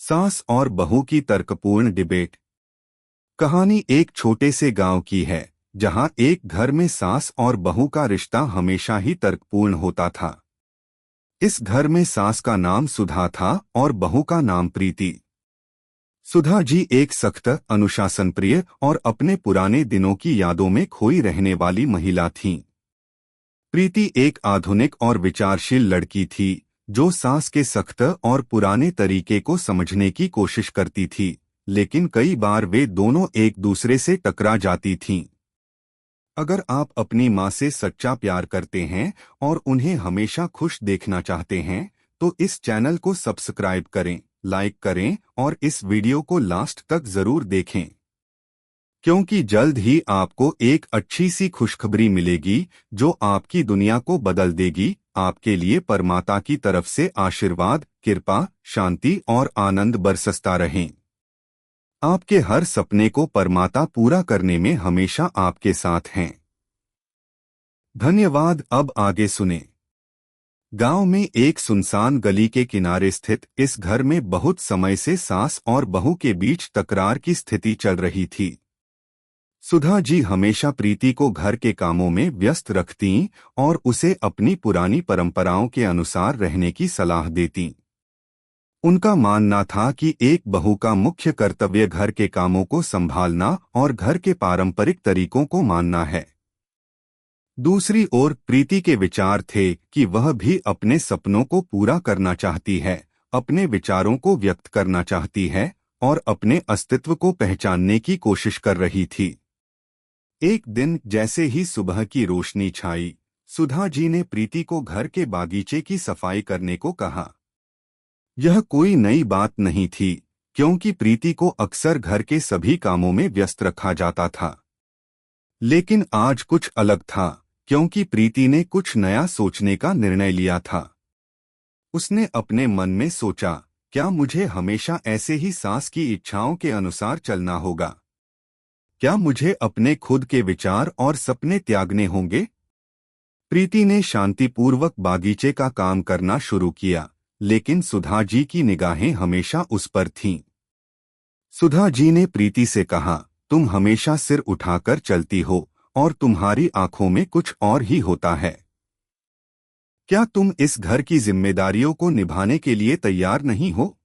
सास और बहू की तर्कपूर्ण डिबेट। कहानी एक छोटे से गांव की है जहां एक घर में सास और बहू का रिश्ता हमेशा ही तर्कपूर्ण होता था। इस घर में सास का नाम सुधा था और बहू का नाम प्रीति। सुधा जी एक सख्त, अनुशासनप्रिय और अपने पुराने दिनों की यादों में खोई रहने वाली महिला थीं। प्रीति एक आधुनिक और विचारशील लड़की थी जो सास के सख्त और पुराने तरीके को समझने की कोशिश करती थी, लेकिन कई बार वे दोनों एक दूसरे से टकरा जाती थीं। अगर आप अपनी माँ से सच्चा प्यार करते हैं और उन्हें हमेशा खुश देखना चाहते हैं, तो इस चैनल को सब्सक्राइब करें, लाइक करें और इस वीडियो को लास्ट तक जरूर देखें, क्योंकि जल्द ही आपको एक अच्छी सी खुशखबरी मिलेगी जो आपकी दुनिया को बदल देगी। आपके लिए परमात्मा की तरफ से आशीर्वाद, कृपा, शांति और आनंद बरसता रहें। आपके हर सपने को परमात्मा पूरा करने में हमेशा आपके साथ हैं। धन्यवाद। अब आगे सुने। गांव में एक सुनसान गली के किनारे स्थित इस घर में बहुत समय से सास और बहू के बीच तकरार की स्थिति चल रही थी। सुधा जी हमेशा प्रीति को घर के कामों में व्यस्त रखतीं और उसे अपनी पुरानी परंपराओं के अनुसार रहने की सलाह देतीं। उनका मानना था कि एक बहू का मुख्य कर्तव्य घर के कामों को संभालना और घर के पारंपरिक तरीकों को मानना है। दूसरी ओर प्रीति के विचार थे कि वह भी अपने सपनों को पूरा करना चाहती है, अपने विचारों को व्यक्त करना चाहती है और अपने अस्तित्व को पहचानने की कोशिश कर रही थी। एक दिन जैसे ही सुबह की रोशनी छाई, सुधा जी ने प्रीति को घर के बागीचे की सफाई करने को कहा। यह कोई नई बात नहीं थी, क्योंकि प्रीति को अक्सर घर के सभी कामों में व्यस्त रखा जाता था। लेकिन आज कुछ अलग था, क्योंकि प्रीति ने कुछ नया सोचने का निर्णय लिया था। उसने अपने मन में सोचा, क्या मुझे हमेशा ऐसे ही सास की इच्छाओं के अनुसार चलना होगा? क्या मुझे अपने खुद के विचार और सपने त्यागने होंगे? प्रीति ने शांतिपूर्वक बागीचे का काम करना शुरू किया, लेकिन सुधा जी की निगाहें हमेशा उस पर थीं। सुधा जी ने प्रीति से कहा, तुम हमेशा सिर उठाकर चलती हो और तुम्हारी आंखों में कुछ और ही होता है। क्या तुम इस घर की जिम्मेदारियों को निभाने के लिए तैयार नहीं हो?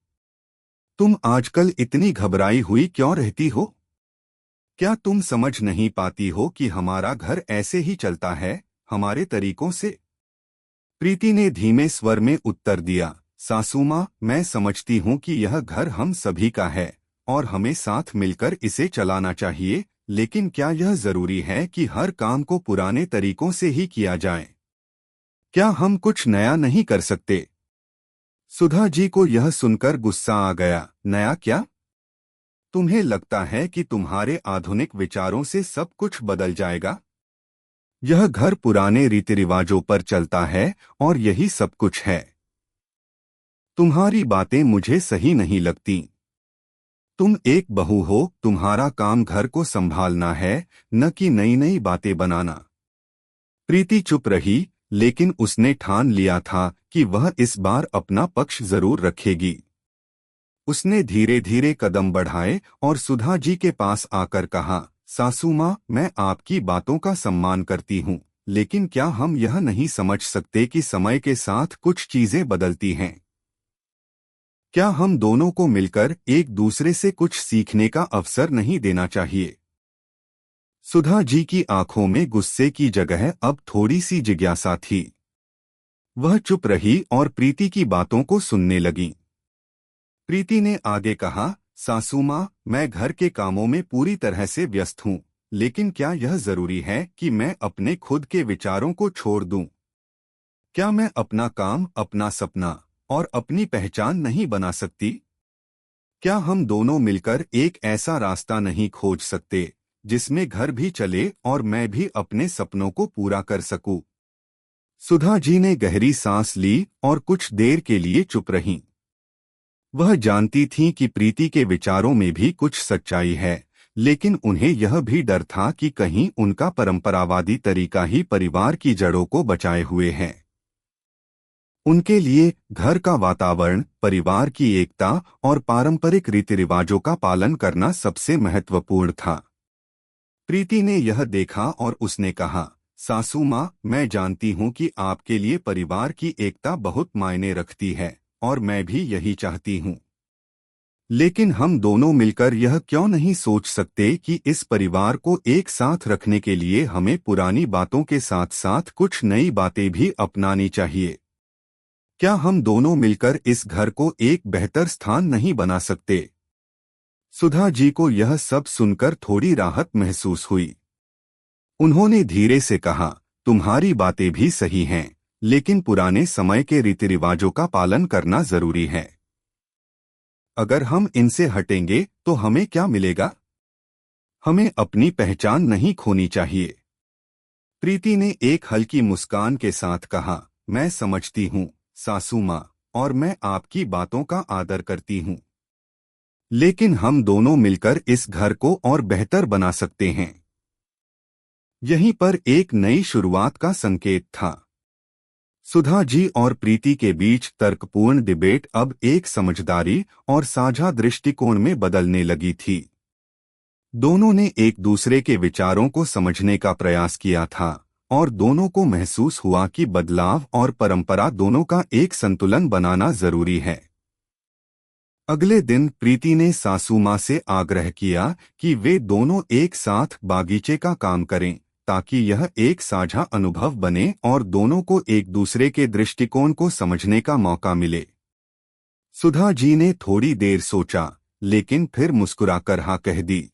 तुम आजकल इतनी घबराई हुई क्यों रहती हो? क्या तुम समझ नहीं पाती हो कि हमारा घर ऐसे ही चलता है, हमारे तरीकों से? प्रीति ने धीमे स्वर में उत्तर दिया, सासू माँ, मैं समझती हूँ कि यह घर हम सभी का है और हमें साथ मिलकर इसे चलाना चाहिए, लेकिन क्या यह जरूरी है कि हर काम को पुराने तरीकों से ही किया जाए? क्या हम कुछ नया नहीं कर सकते? सुधा जी को यह सुनकर गुस्सा आ गया। नया क्या? तुम्हें लगता है कि तुम्हारे आधुनिक विचारों से सब कुछ बदल जाएगा? यह घर पुराने रीति रिवाजों पर चलता है और यही सब कुछ है। तुम्हारी बातें मुझे सही नहीं लगती। तुम एक बहू हो, तुम्हारा काम घर को संभालना है, न कि नई नई बातें बनाना। प्रीति चुप रही, लेकिन उसने ठान लिया था कि वह इस बार अपना पक्ष जरूर रखेगी। उसने धीरे धीरे कदम बढ़ाए और सुधा जी के पास आकर कहा, सासू माँ, मैं आपकी बातों का सम्मान करती हूँ, लेकिन क्या हम यह नहीं समझ सकते कि समय के साथ कुछ चीजें बदलती हैं? क्या हम दोनों को मिलकर एक दूसरे से कुछ सीखने का अवसर नहीं देना चाहिए? सुधा जी की आंखों में गुस्से की जगह अब थोड़ी सी जिज्ञासा थी। वह चुप रही और प्रीति की बातों को सुनने लगी। प्रीति ने आगे कहा, सासू माँ, मैं घर के कामों में पूरी तरह से व्यस्त हूँ, लेकिन क्या यह जरूरी है कि मैं अपने खुद के विचारों को छोड़ दूं? क्या मैं अपना काम, अपना सपना और अपनी पहचान नहीं बना सकती? क्या हम दोनों मिलकर एक ऐसा रास्ता नहीं खोज सकते जिसमें घर भी चले और मैं भी अपने सपनों को पूरा कर सकूं? सुधा जी ने गहरी सांस ली और कुछ देर के लिए चुप रहीं। वह जानती थीं कि प्रीति के विचारों में भी कुछ सच्चाई है, लेकिन उन्हें यह भी डर था कि कहीं उनका परंपरावादी तरीका ही परिवार की जड़ों को बचाए हुए है। उनके लिए घर का वातावरण, परिवार की एकता और पारंपरिक रीति रिवाजों का पालन करना सबसे महत्वपूर्ण था। प्रीति ने यह देखा और उसने कहा, सासू माँ, मैं जानती हूँ कि आपके लिए परिवार की एकता बहुत मायने रखती है और मैं भी यही चाहती हूँ। लेकिन हम दोनों मिलकर यह क्यों नहीं सोच सकते कि इस परिवार को एक साथ रखने के लिए हमें पुरानी बातों के साथ साथ कुछ नई बातें भी अपनानी चाहिए। क्या हम दोनों मिलकर इस घर को एक बेहतर स्थान नहीं बना सकते? सुधा जी को यह सब सुनकर थोड़ी राहत महसूस हुई। उन्होंने धीरे से कहा, तुम्हारी बातें भी सही हैं, लेकिन पुराने समय के रीति रिवाजों का पालन करना जरूरी है। अगर हम इनसे हटेंगे तो हमें क्या मिलेगा? हमें अपनी पहचान नहीं खोनी चाहिए। प्रीति ने एक हल्की मुस्कान के साथ कहा, मैं समझती हूँ सासू माँ, और मैं आपकी बातों का आदर करती हूँ। लेकिन हम दोनों मिलकर इस घर को और बेहतर बना सकते हैं। यहीं पर एक नई शुरुआत का संकेत था। सुधा जी और प्रीति के बीच तर्कपूर्ण डिबेट अब एक समझदारी और साझा दृष्टिकोण में बदलने लगी थी। दोनों ने एक दूसरे के विचारों को समझने का प्रयास किया था और दोनों को महसूस हुआ कि बदलाव और परंपरा दोनों का एक संतुलन बनाना जरूरी है। अगले दिन प्रीति ने सासू माँ से आग्रह किया कि वे दोनों एक साथ बागीचे का काम करें, ताकि यह एक साझा अनुभव बने और दोनों को एक दूसरे के दृष्टिकोण को समझने का मौका मिले। सुधा जी ने थोड़ी देर सोचा, लेकिन फिर मुस्कुराकर हाँ कह दी।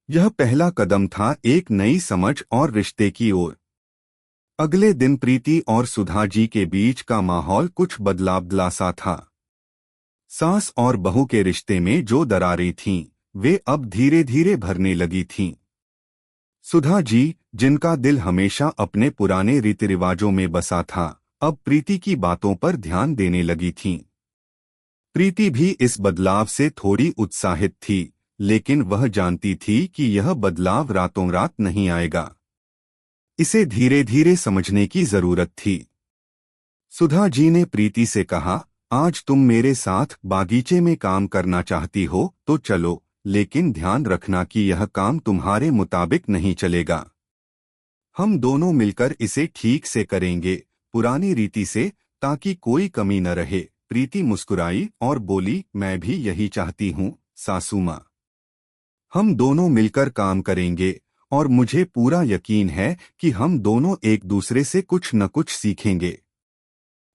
यह पहला कदम था एक नई समझ और रिश्ते की ओर। अगले दिन प्रीति और सुधा जी के बीच का माहौल कुछ बदलाव सा था। सास और बहू के रिश्ते में जो दरारें थीं, वे अब धीरे धीरे भरने लगी थीं। सुधा जी, जिनका दिल हमेशा अपने पुराने रीति रिवाजों में बसा था, अब प्रीति की बातों पर ध्यान देने लगी थीं। प्रीति भी इस बदलाव से थोड़ी उत्साहित थी, लेकिन वह जानती थी कि यह बदलाव रातों रात नहीं आएगा। इसे धीरे धीरे समझने की जरूरत थी। सुधा जी ने प्रीति से कहा, आज तुम मेरे साथ बागीचे में काम करना चाहती हो तो चलो, लेकिन ध्यान रखना कि यह काम तुम्हारे मुताबिक नहीं चलेगा। हम दोनों मिलकर इसे ठीक से करेंगे, पुरानी रीति से, ताकि कोई कमी न रहे। प्रीति मुस्कुराई और बोली, मैं भी यही चाहती हूँ सासू माँ। हम दोनों मिलकर काम करेंगे और मुझे पूरा यकीन है कि हम दोनों एक दूसरे से कुछ न कुछ सीखेंगे।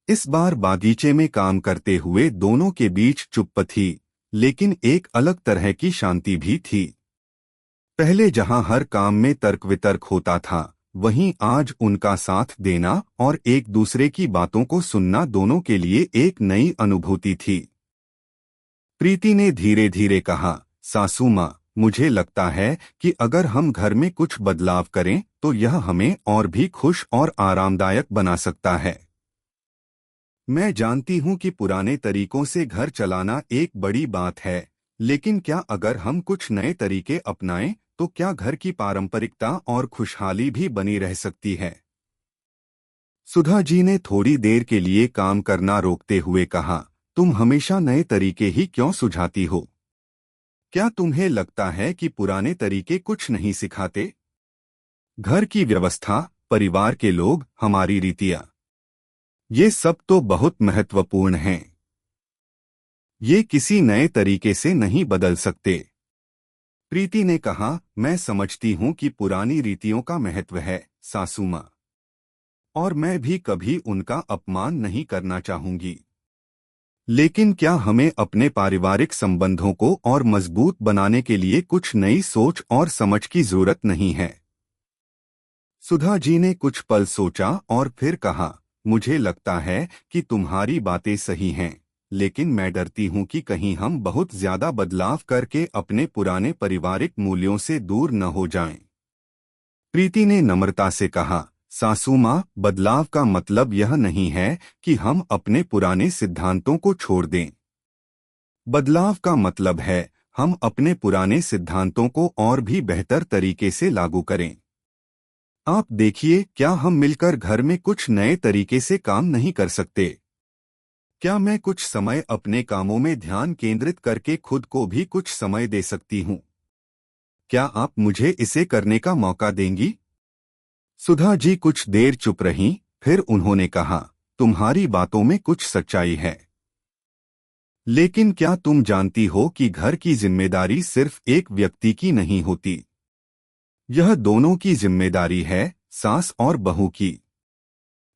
इस बार बागीचे में काम करते हुए दोनों के बीच चुप्पी थी, लेकिन एक अलग तरह की शांति भी थी। पहले जहां हर काम में तर्क वितर्क होता था, वहीं आज उनका साथ देना और एक दूसरे की बातों को सुनना दोनों के लिए एक नई अनुभूति थी। प्रीति ने धीरे धीरे कहा, सासू माँ, मुझे लगता है कि अगर हम घर में कुछ बदलाव करें तो यह हमें और भी खुश और आरामदायक बना सकता है। मैं जानती हूँ कि पुराने तरीकों से घर चलाना एक बड़ी बात है, लेकिन क्या अगर हम कुछ नए तरीके अपनाएं तो क्या घर की पारंपरिकता और खुशहाली भी बनी रह सकती है? सुधा जी ने थोड़ी देर के लिए काम करना रोकते हुए कहा, तुम हमेशा नए तरीके ही क्यों सुझाती हो? क्या तुम्हें लगता है कि पुराने तरीके कुछ नहीं सिखाते? घर की व्यवस्था, परिवार के लोग, हमारी रीतियां, ये सब तो बहुत महत्वपूर्ण हैं। ये किसी नए तरीके से नहीं बदल सकते। प्रीति ने कहा, मैं समझती हूँ कि पुरानी रीतियों का महत्व है सासू माँ, और मैं भी कभी उनका अपमान नहीं करना चाहूंगी। लेकिन क्या हमें अपने पारिवारिक संबंधों को और मजबूत बनाने के लिए कुछ नई सोच और समझ की जरूरत नहीं है? सुधा जी ने कुछ पल सोचा और फिर कहा, मुझे लगता है कि तुम्हारी बातें सही हैं, लेकिन मैं डरती हूँ कि कहीं हम बहुत ज्यादा बदलाव करके अपने पुराने पारिवारिक मूल्यों से दूर न हो जाएं। प्रीति ने नम्रता से कहा, सासू माँ, बदलाव का मतलब यह नहीं है कि हम अपने पुराने सिद्धांतों को छोड़ दें। बदलाव का मतलब है हम अपने पुराने सिद्धांतों को और भी बेहतर तरीके से लागू करें। आप देखिए, क्या हम मिलकर घर में कुछ नए तरीके से काम नहीं कर सकते? क्या मैं कुछ समय अपने कामों में ध्यान केंद्रित करके खुद को भी कुछ समय दे सकती हूँ? क्या आप मुझे इसे करने का मौका देंगी? सुधा जी कुछ देर चुप रहीं, फिर उन्होंने कहा, तुम्हारी बातों में कुछ सच्चाई है। लेकिन क्या तुम जानती हो कि घर की जिम्मेदारी सिर्फ एक व्यक्ति की नहीं होती? यह दोनों की जिम्मेदारी है, सास और बहू की।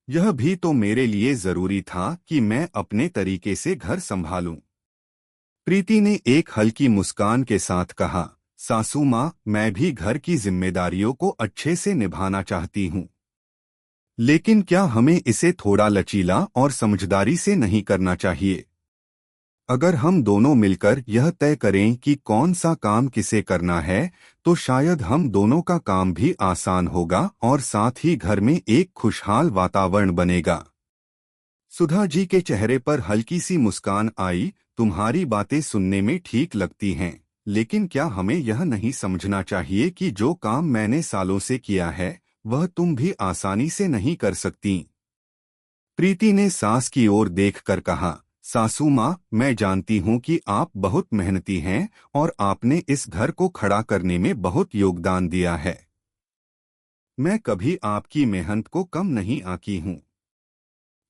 यह भी तो मेरे लिए जरूरी था कि मैं अपने तरीके से घर संभालूं। प्रीति ने एक हल्की मुस्कान के साथ कहा, सासू माँ, मैं भी घर की जिम्मेदारियों को अच्छे से निभाना चाहती हूँ। लेकिन क्या हमें इसे थोड़ा लचीला और समझदारी से नहीं करना चाहिए? अगर हम दोनों मिलकर यह तय करें कि कौन सा काम किसे करना है, तो शायद हम दोनों का काम भी आसान होगा और साथ ही घर में एक खुशहाल वातावरण बनेगा। सुधा जी के चेहरे पर हल्की सी मुस्कान आई, तुम्हारी बातें सुनने में ठीक लगती हैं, लेकिन क्या हमें यह नहीं समझना चाहिए कि जो काम मैंने सालों से किया है, वह तुम भी आसानी से नहीं कर सकती? प्रीति ने सास की ओर देखकर कहा, सासू माँ, मैं जानती हूँ कि आप बहुत मेहनती हैं और आपने इस घर को खड़ा करने में बहुत योगदान दिया है। मैं कभी आपकी मेहनत को कम नहीं आंकी हूँ।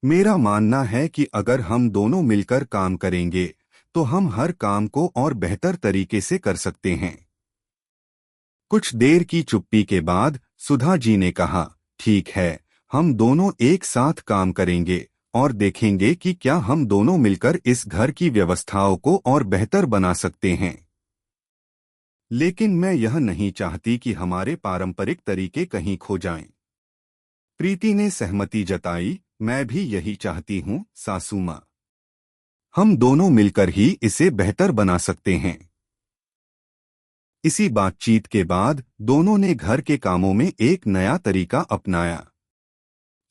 मेरा मानना है कि अगर हम दोनों मिलकर काम करेंगे, तो हम हर काम को और बेहतर तरीके से कर सकते हैं। कुछ देर की चुप्पी के बाद सुधा जी ने कहा, ठीक है, हम दोनों एक साथ काम करेंगे और देखेंगे कि क्या हम दोनों मिलकर इस घर की व्यवस्थाओं को और बेहतर बना सकते हैं। लेकिन मैं यह नहीं चाहती कि हमारे पारंपरिक तरीके कहीं खो जाएं। प्रीति ने सहमति जताई, मैं भी यही चाहती हूँ, सासू माँ। हम दोनों मिलकर ही इसे बेहतर बना सकते हैं। इसी बातचीत के बाद दोनों ने घर के कामों में एक नया तरीका अपनाया।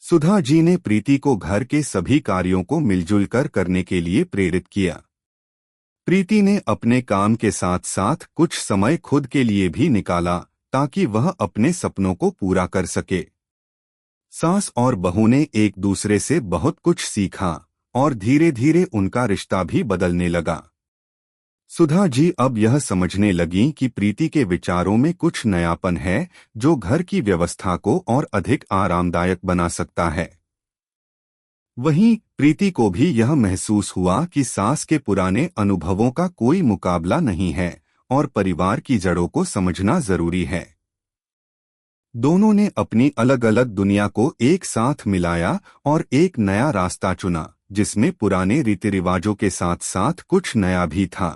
सुधा जी ने प्रीति को घर के सभी कार्यों को मिलजुल कर करने के लिए प्रेरित किया। प्रीति ने अपने काम के साथ साथ कुछ समय खुद के लिए भी निकाला, ताकि वह अपने सपनों को पूरा कर सके। सास और बहू ने एक दूसरे से बहुत कुछ सीखा और धीरे धीरे उनका रिश्ता भी बदलने लगा। सुधा जी अब यह समझने लगीं कि प्रीति के विचारों में कुछ नयापन है, जो घर की व्यवस्था को और अधिक आरामदायक बना सकता है। वहीं प्रीति को भी यह महसूस हुआ कि सास के पुराने अनुभवों का कोई मुकाबला नहीं है और परिवार की जड़ों को समझना जरूरी है। दोनों ने अपनी अलग अलग दुनिया को एक साथ मिलाया और एक नया रास्ता चुना, जिसमें पुराने रीति रिवाजों के साथ साथ कुछ नया भी था।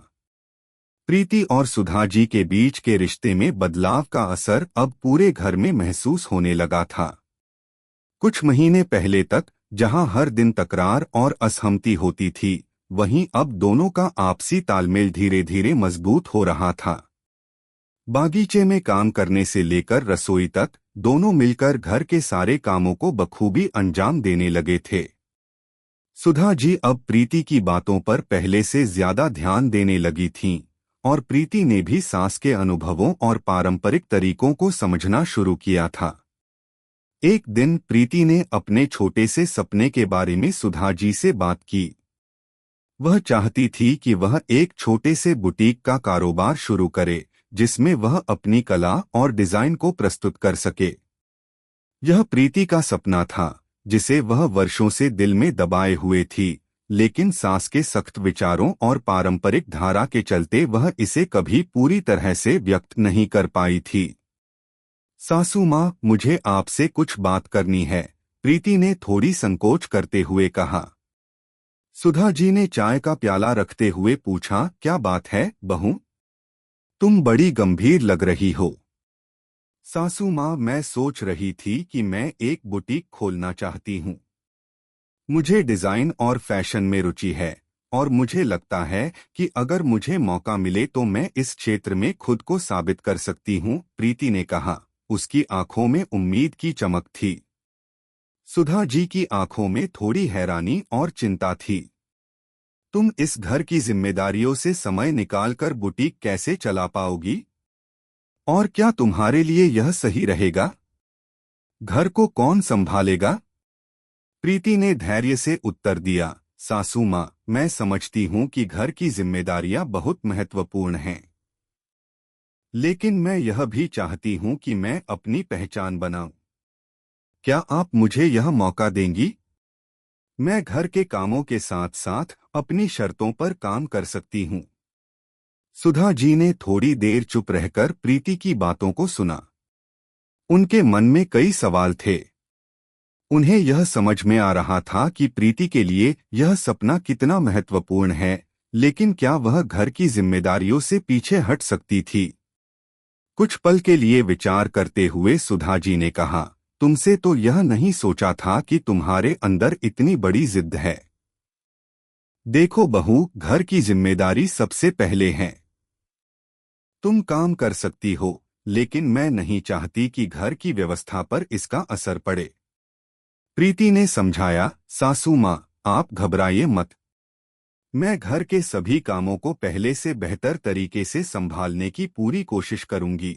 प्रीति और सुधा जी के बीच के रिश्ते में बदलाव का असर अब पूरे घर में महसूस होने लगा था। कुछ महीने पहले तक जहां हर दिन तकरार और असहमति होती थी, वहीं अब दोनों का आपसी तालमेल धीरे धीरे मजबूत हो रहा था। बागीचे में काम करने से लेकर रसोई तक दोनों मिलकर घर के सारे कामों को बखूबी अंजाम देने लगे थे। सुधा जी अब प्रीति की बातों पर पहले से ज्यादा ध्यान देने लगी थीं, और प्रीति ने भी सास के अनुभवों और पारंपरिक तरीकों को समझना शुरू किया था। एक दिन प्रीति ने अपने छोटे से सपने के बारे में सुधा जी से बात की। वह चाहती थी कि वह एक छोटे से बुटीक का कारोबार शुरू करे, जिसमें वह अपनी कला और डिजाइन को प्रस्तुत कर सके। यह प्रीति का सपना था, जिसे वह वर्षों से दिल में दबाए हुए थी, लेकिन सास के सख्त विचारों और पारंपरिक धारा के चलते वह इसे कभी पूरी तरह से व्यक्त नहीं कर पाई थी। सासू माँ, मुझे आपसे कुछ बात करनी है, प्रीति ने थोड़ी संकोच करते हुए कहा। सुधा जी ने चाय का प्याला रखते हुए पूछा, क्या बात है बहू? तुम बड़ी गंभीर लग रही हो। सासू माँ, मैं सोच रही थी कि मैं एक बुटीक खोलना चाहती हूँ। मुझे डिजाइन और फैशन में रुचि है और मुझे लगता है कि अगर मुझे मौका मिले तो मैं इस क्षेत्र में खुद को साबित कर सकती हूँ, प्रीति ने कहा। उसकी आंखों में उम्मीद की चमक थी। सुधा जी की आंखों में थोड़ी हैरानी और चिंता थी। तुम इस घर की जिम्मेदारियों से समय निकालकर बुटीक कैसे चला पाओगी? और क्या तुम्हारे लिए यह सही रहेगा? घर को कौन संभालेगा? प्रीति ने धैर्य से उत्तर दिया, सासू माँ, मैं समझती हूँ कि घर की जिम्मेदारियां बहुत महत्वपूर्ण हैं, लेकिन मैं यह भी चाहती हूँ कि मैं अपनी पहचान बनाऊं। क्या आप मुझे यह मौका देंगी? मैं घर के कामों के साथ साथ अपनी शर्तों पर काम कर सकती हूँ। सुधा जी ने थोड़ी देर चुप रहकर प्रीति की बातों को सुना। उनके मन में कई सवाल थे। उन्हें यह समझ में आ रहा था कि प्रीति के लिए यह सपना कितना महत्वपूर्ण है, लेकिन क्या वह घर की जिम्मेदारियों से पीछे हट सकती थी? कुछ पल के लिए विचार करते हुए सुधा जी ने कहा, तुमसे तो यह नहीं सोचा था कि तुम्हारे अंदर इतनी बड़ी जिद है। देखो बहू, घर की जिम्मेदारी सबसे पहले है। तुम काम कर सकती हो, लेकिन मैं नहीं चाहती कि घर की व्यवस्था पर इसका असर पड़े। प्रीति ने समझाया, सासू माँ, आप घबराइए मत। मैं घर के सभी कामों को पहले से बेहतर तरीके से संभालने की पूरी कोशिश करूंगी।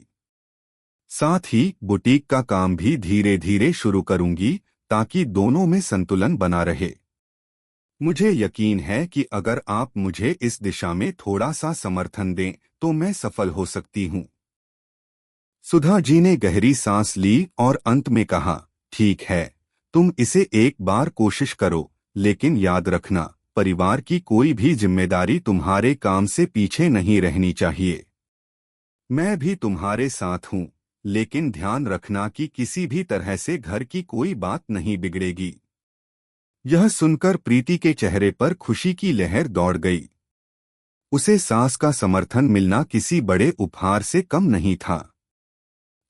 साथ ही बुटीक का काम भी धीरे धीरे शुरू करूंगी, ताकि दोनों में संतुलन बना रहे। मुझे यकीन है कि अगर आप मुझे इस दिशा में थोड़ा सा समर्थन दें, तो मैं सफल हो सकती हूँ। सुधा जी ने गहरी सांस ली और अंत में कहा, ठीक है, तुम इसे एक बार कोशिश करो, लेकिन याद रखना, परिवार की कोई भी जिम्मेदारी तुम्हारे काम से पीछे नहीं रहनी चाहिए। मैं भी तुम्हारे साथ हूँ, लेकिन ध्यान रखना कि किसी भी तरह से घर की कोई बात नहीं बिगड़ेगी। यह सुनकर प्रीति के चेहरे पर खुशी की लहर दौड़ गई। उसे सास का समर्थन मिलना किसी बड़े उपहार से कम नहीं था।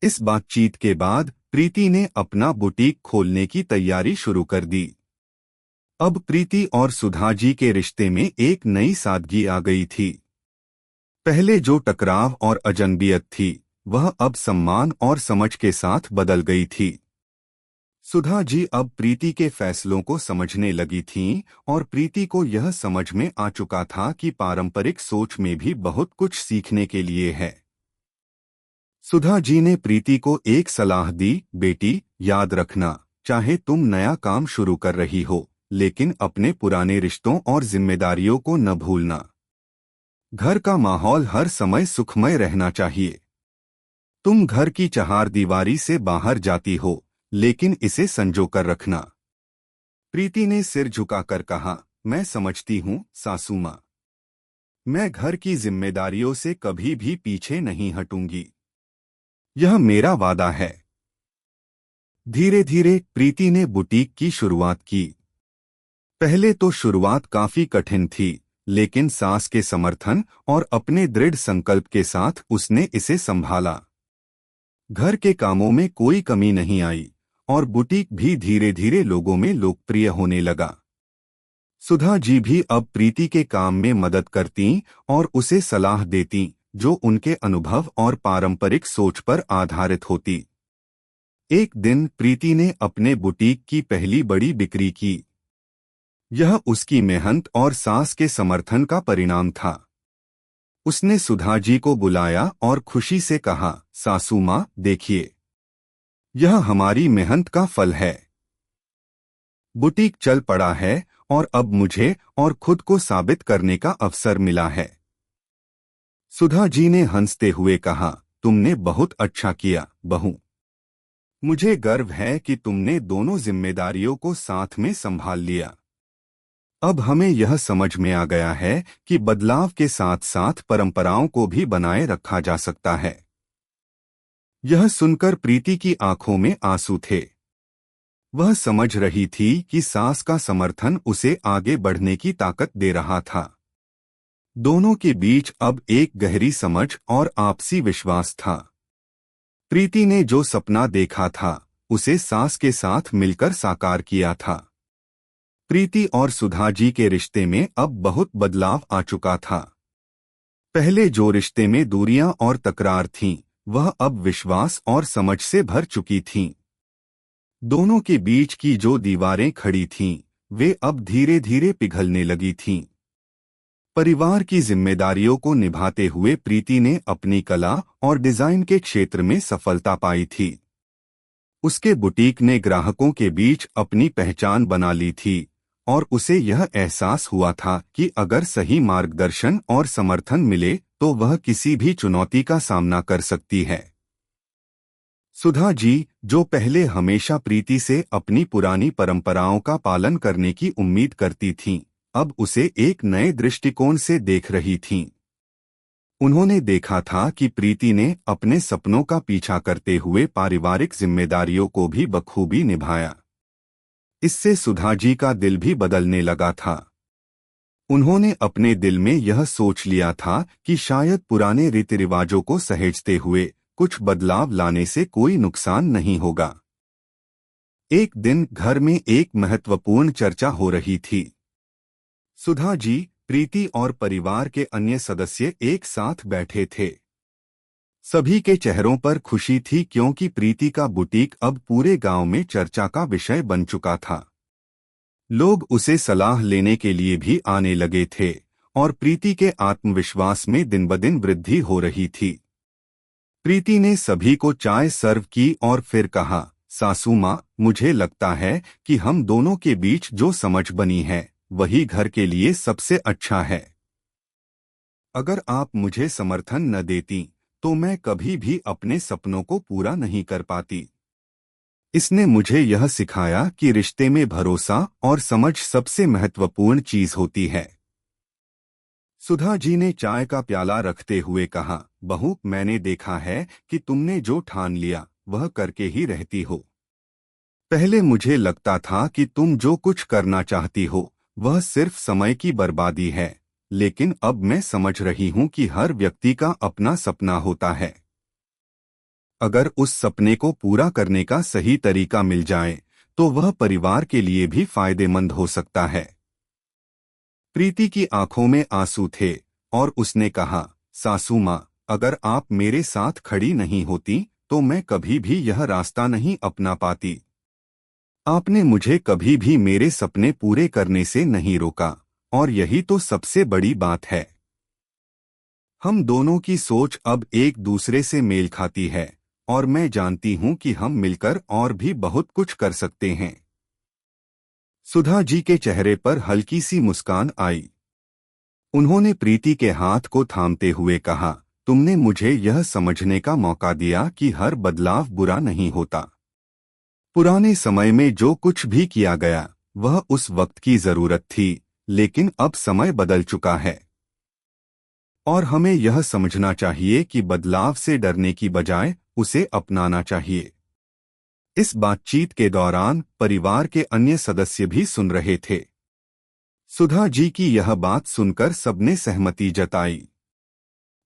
इस बातचीत के बाद प्रीति ने अपना बुटीक खोलने की तैयारी शुरू कर दी। अब प्रीति और सुधा जी के रिश्ते में एक नई सादगी आ गई थी। पहले जो टकराव और अजनबियत थी, वह अब सम्मान और समझ के साथ बदल गई थी। सुधा जी अब प्रीति के फैसलों को समझने लगी थीं, और प्रीति को यह समझ में आ चुका था कि पारंपरिक सोच में भी बहुत कुछ सीखने के लिए है। सुधा जी ने प्रीति को एक सलाह दी, बेटी, याद रखना, चाहे तुम नया काम शुरू कर रही हो, लेकिन अपने पुराने रिश्तों और जिम्मेदारियों को न भूलना। घर का माहौल हर समय सुखमय रहना चाहिए। तुम घर की चहारदीवारी से बाहर जाती हो, लेकिन इसे संजो कर रखना। प्रीति ने सिर झुकाकर कहा, मैं समझती हूँ सासू माँ। मैं घर की जिम्मेदारियों से कभी भी पीछे नहीं हटूंगी। यह मेरा वादा है। धीरे धीरे प्रीति ने बुटीक की शुरुआत की। पहले तो शुरुआत काफी कठिन थी, लेकिन सास के समर्थन और अपने दृढ़ संकल्प के साथ उसने इसे संभाला। घर के कामों में कोई कमी नहीं आई, और बुटीक भी धीरे धीरे लोगों में लोकप्रिय होने लगा। सुधा जी भी अब प्रीति के काम में मदद करती और उसे सलाह देती, जो उनके अनुभव और पारंपरिक सोच पर आधारित होती। एक दिन प्रीति ने अपने बुटीक की पहली बड़ी बिक्री की। यह उसकी मेहनत और सास के समर्थन का परिणाम था। उसने सुधा जी को बुलाया और खुशी से कहा, सासू माँ, देखिए, यह हमारी मेहनत का फल है। बुटीक चल पड़ा है, और अब मुझे और खुद को साबित करने का अवसर मिला है। सुधा जी ने हंसते हुए कहा, तुमने बहुत अच्छा किया बहू। मुझे गर्व है कि तुमने दोनों जिम्मेदारियों को साथ में संभाल लिया। अब हमें यह समझ में आ गया है कि बदलाव के साथ साथ परंपराओं को भी बनाए रखा जा सकता है। यह सुनकर प्रीति की आंखों में आंसू थे। वह समझ रही थी कि सास का समर्थन उसे आगे बढ़ने की ताकत दे रहा था। दोनों के बीच अब एक गहरी समझ और आपसी विश्वास था। प्रीति ने जो सपना देखा था, उसे सास के साथ मिलकर साकार किया था। प्रीति और सुधा जी के रिश्ते में अब बहुत बदलाव आ चुका था। पहले जो रिश्ते में दूरियां और तकरार थीं, वह अब विश्वास और समझ से भर चुकी थीं। दोनों के बीच की जो दीवारें खड़ी थीं, वे अब धीरे धीरे पिघलने लगी थीं। परिवार की जिम्मेदारियों को निभाते हुए प्रीति ने अपनी कला और डिजाइन के क्षेत्र में सफलता पाई थी। उसके बुटीक ने ग्राहकों के बीच अपनी पहचान बना ली थी और उसे यह एहसास हुआ था कि अगर सही मार्गदर्शन और समर्थन मिले तो वह किसी भी चुनौती का सामना कर सकती है। सुधा जी, जो पहले हमेशा प्रीति से अपनी पुरानी परंपराओं का पालन करने की उम्मीद करती थीं, अब उसे एक नए दृष्टिकोण से देख रही थीं। उन्होंने देखा था कि प्रीति ने अपने सपनों का पीछा करते हुए पारिवारिक जिम्मेदारियों को भी बखूबी निभाया। इससे सुधा जी का दिल भी बदलने लगा था। उन्होंने अपने दिल में यह सोच लिया था कि शायद पुराने रीति रिवाजों को सहेजते हुए कुछ बदलाव लाने से कोई नुकसान नहीं होगा। एक दिन घर में एक महत्वपूर्ण चर्चा हो रही थी। सुधा जी, प्रीति और परिवार के अन्य सदस्य एक साथ बैठे थे। सभी के चेहरों पर खुशी थी क्योंकि प्रीति का बुटीक अब पूरे गांव में चर्चा का विषय बन चुका था। लोग उसे सलाह लेने के लिए भी आने लगे थे और प्रीति के आत्मविश्वास में दिन ब दिन वृद्धि हो रही थी। प्रीति ने सभी को चाय सर्व की और फिर कहा, सासू माँ, मुझे लगता है कि हम दोनों के बीच जो समझ बनी है वही घर के लिए सबसे अच्छा है। अगर आप मुझे समर्थन न देती तो मैं कभी भी अपने सपनों को पूरा नहीं कर पाती। इसने मुझे यह सिखाया कि रिश्ते में भरोसा और समझ सबसे महत्वपूर्ण चीज होती है। सुधा जी ने चाय का प्याला रखते हुए कहा, बहू, मैंने देखा है कि तुमने जो ठान लिया वह करके ही रहती हो। पहले मुझे लगता था कि तुम जो कुछ करना चाहती हो वह सिर्फ समय की बर्बादी है, लेकिन अब मैं समझ रही हूं कि हर व्यक्ति का अपना सपना होता है। अगर उस सपने को पूरा करने का सही तरीका मिल जाए तो वह परिवार के लिए भी फायदेमंद हो सकता है। प्रीति की आंखों में आंसू थे और उसने कहा, सासू माँ, अगर आप मेरे साथ खड़ी नहीं होती तो मैं कभी भी यह रास्ता नहीं अपना पाती। आपने मुझे कभी भी मेरे सपने पूरे करने से नहीं रोका और यही तो सबसे बड़ी बात है। हम दोनों की सोच अब एक दूसरे से मेल खाती है और मैं जानती हूं कि हम मिलकर और भी बहुत कुछ कर सकते हैं। सुधा जी के चेहरे पर हल्की सी मुस्कान आई। उन्होंने प्रीति के हाथ को थामते हुए कहा, तुमने मुझे यह समझने का मौका दिया कि हर बदलाव बुरा नहीं होता। पुराने समय में जो कुछ भी किया गया वह उस वक्त की जरूरत थी, लेकिन अब समय बदल चुका है और हमें यह समझना चाहिए कि बदलाव से डरने की बजाय उसे अपनाना चाहिए। इस बातचीत के दौरान परिवार के अन्य सदस्य भी सुन रहे थे। सुधा जी की यह बात सुनकर सबने सहमति जताई।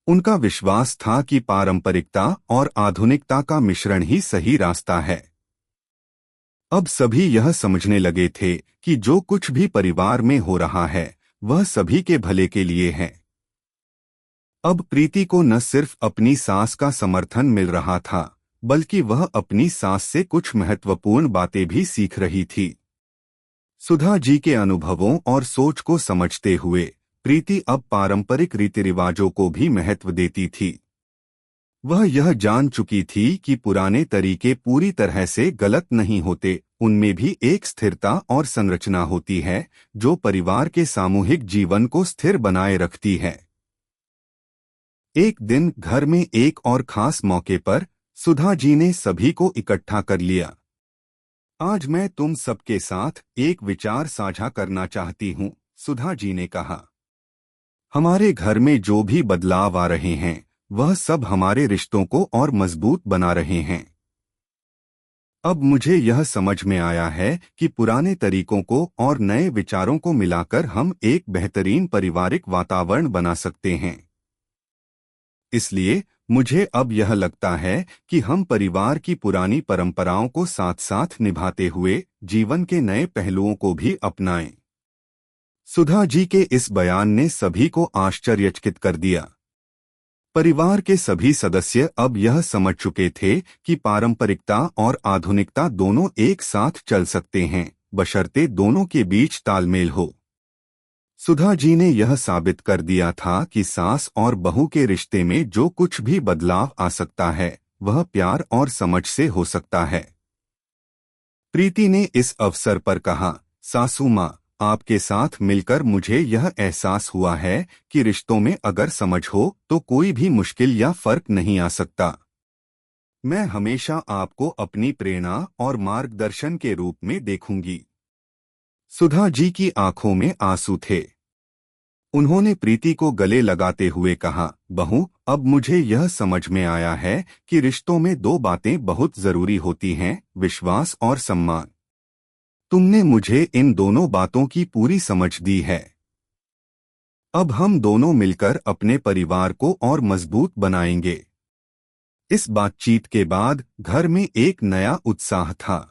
उनका विश्वास था कि पारंपरिकता और आधुनिकता का मिश्रण ही सही रास्ता है। अब सभी यह समझने लगे थे कि जो कुछ भी परिवार में हो रहा है वह सभी के भले के लिए है। अब प्रीति को न सिर्फ अपनी सास का समर्थन मिल रहा था, बल्कि वह अपनी सास से कुछ महत्वपूर्ण बातें भी सीख रही थी। सुधा जी के अनुभवों और सोच को समझते हुए प्रीति अब पारंपरिक रीति रिवाजों को भी महत्व देती थी। वह यह जान चुकी थी कि पुराने तरीके पूरी तरह से गलत नहीं होते, उनमें भी एक स्थिरता और संरचना होती है जो परिवार के सामूहिक जीवन को स्थिर बनाए रखती है। एक दिन घर में एक और खास मौके पर सुधा जी ने सभी को इकट्ठा कर लिया। आज मैं तुम सबके साथ एक विचार साझा करना चाहती हूँ, सुधा जी ने कहा। हमारे घर में जो भी बदलाव आ रहे हैं वह सब हमारे रिश्तों को और मजबूत बना रहे हैं। अब मुझे यह समझ में आया है कि पुराने तरीकों को और नए विचारों को मिलाकर हम एक बेहतरीन पारिवारिक वातावरण बना सकते हैं। इसलिए मुझे अब यह लगता है कि हम परिवार की पुरानी परंपराओं को साथ साथ निभाते हुए जीवन के नए पहलुओं को भी अपनाएं। सुधा जी के इस बयान ने सभी को आश्चर्यचकित कर दिया। परिवार के सभी सदस्य अब यह समझ चुके थे कि पारंपरिकता और आधुनिकता दोनों एक साथ चल सकते हैं, बशर्ते दोनों के बीच तालमेल हो। सुधा जी ने यह साबित कर दिया था कि सास और बहू के रिश्ते में जो कुछ भी बदलाव आ सकता है वह प्यार और समझ से हो सकता है। प्रीति ने इस अवसर पर कहा, सासू माँ, आपके साथ मिलकर मुझे यह एहसास हुआ है कि रिश्तों में अगर समझ हो तो कोई भी मुश्किल या फर्क नहीं आ सकता। मैं हमेशा आपको अपनी प्रेरणा और मार्गदर्शन के रूप में देखूंगी। सुधा जी की आंखों में आंसू थे। उन्होंने प्रीति को गले लगाते हुए कहा, बहू, अब मुझे यह समझ में आया है कि रिश्तों में दो बातें बहुत जरूरी होती हैं, विश्वास और सम्मान। तुमने मुझे इन दोनों बातों की पूरी समझ दी है। अब हम दोनों मिलकर अपने परिवार को और मजबूत बनाएंगे। इस बातचीत के बाद घर में एक नया उत्साह था।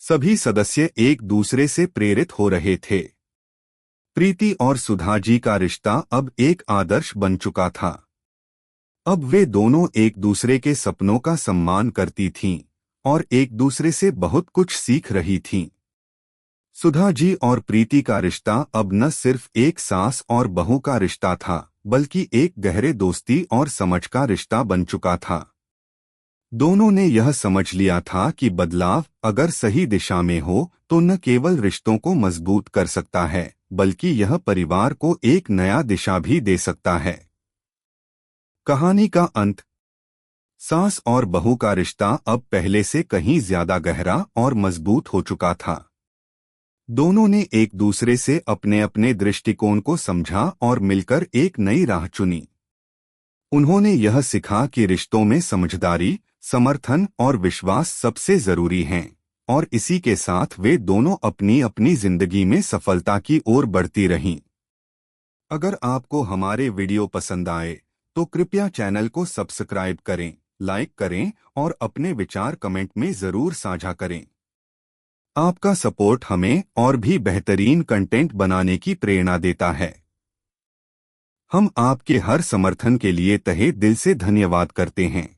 सभी सदस्य एक दूसरे से प्रेरित हो रहे थे। प्रीति और सुधा जी का रिश्ता अब एक आदर्श बन चुका था। अब वे दोनों एक दूसरे के सपनों का सम्मान करती थीं और एक दूसरे से बहुत कुछ सीख रही थीं। सुधा जी और प्रीति का रिश्ता अब न सिर्फ एक सास और बहू का रिश्ता था, बल्कि एक गहरे दोस्ती और समझ का रिश्ता बन चुका था। दोनों ने यह समझ लिया था कि बदलाव अगर सही दिशा में हो तो न केवल रिश्तों को मजबूत कर सकता है, बल्कि यह परिवार को एक नया दिशा भी दे सकता है। कहानी का अंत। सास और बहू का रिश्ता अब पहले से कहीं ज्यादा गहरा और मजबूत हो चुका था। दोनों ने एक दूसरे से अपने अपने दृष्टिकोण को समझा और मिलकर एक नई राह चुनी। उन्होंने यह सीखा कि रिश्तों में समझदारी, समर्थन और विश्वास सबसे जरूरी हैं, और इसी के साथ वे दोनों अपनी अपनी जिंदगी में सफलता की ओर बढ़ती रहीं। अगर आपको हमारे वीडियो पसंद आए तो कृपया चैनल को सब्सक्राइब करें, लाइक करें और अपने विचार कमेंट में जरूर साझा करें। आपका सपोर्ट हमें और भी बेहतरीन कंटेंट बनाने की प्रेरणा देता है। हम आपके हर समर्थन के लिए तहे दिल से धन्यवाद करते हैं।